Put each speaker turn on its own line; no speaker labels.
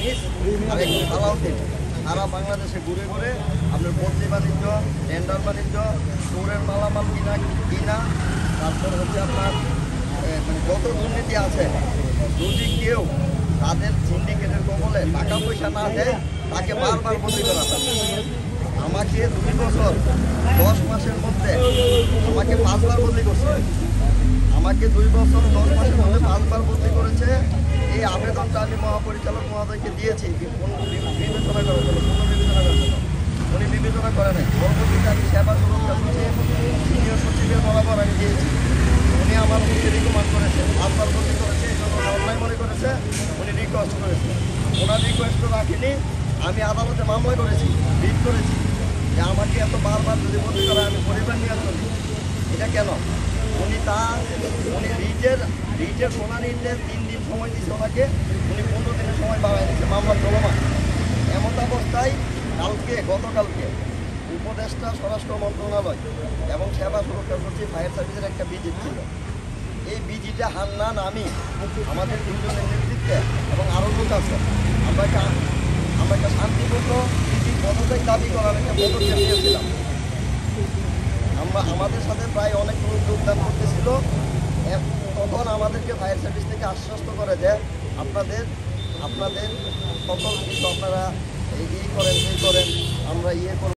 আনিস আর একজন সালাউদ্দিন, সারা বাংলাদেশে ঘুরে ঘুরে আপনার বদলি বাণিজ্য, টেন্ডার বাণিজ্য, চোরের মালামাল কিনা, তারপর হচ্ছে আপনার মানে যত দুর্নীতি আছে, যদি কেউ তাদের সিন্ডিকেটের কবলে টাকা পয়সা না দেয় তাকে বারবার বদলি করা হয়। আমাকে 2 বছর 10 মাসের মধ্যে আমাকে 5 বার বদলি করছে। আমাকে 2 বছর 10 মাসের মধ্যে 5 বার বদলি করেছে। এই আবেদনটা আমি মহাপরিচালক মহোদয়কে দিয়েছি বিবেচনা করার জন্য, পুনর্বিবেচনা করার জন্য। উনি বিবেচনা করে নাই। পরবর্তীতে আমি সেবা সুরক্ষা সচিব, সিনিয়র সচিবের বরাবর আমি দিয়েছি। উনি আমার মুখে রিকমেন্ড করেছে, 5 বার বদলি করেছে, এই জন্য অন্যায় মনে করেছে, উনি রিকোয়েস্ট করেছে। ওনার রিকোয়েস্ট রাখিনি, আমি আদালতে মামলা করেছি, রিট করেছি যে আমাকে এত বারবার যদি বদলি করা আমি পরিবার নিয়ে চলি, এটা কেন? উনি রিটের শুনানিতে 3 দিন সময় দিয়েছে ওনাকে, উনি 15 দিনের সময় বাড়াই দিচ্ছে মামলার চলমান। এমন অবস্থায় গতকালকে উপদেষ্টা স্বরাষ্ট্র মন্ত্রণালয় এবং সেবা সুরক্ষা সচিব ফায়ার সার্ভিসের একটা ভিজিট ছিল। এই ভিজিটে হান্নান, আমি, আমাদের 3 জনের নেতৃত্বে এবং আরও লোক আছে, আমরা একটা শান্তিপূর্ণ ভিজিট পদত্যাগ দাবি করার একটা পদক্ষেপ নিয়েছিলাম। আমাদের সাথে প্রায় অনেক লোক যোগদান করতেছিল। তখন আমাদেরকে ফায়ার সার্ভিস থেকে আশ্বস্ত করে যে আপনাদের সকল কিছু আপনারা এই করেন, আমরা করব।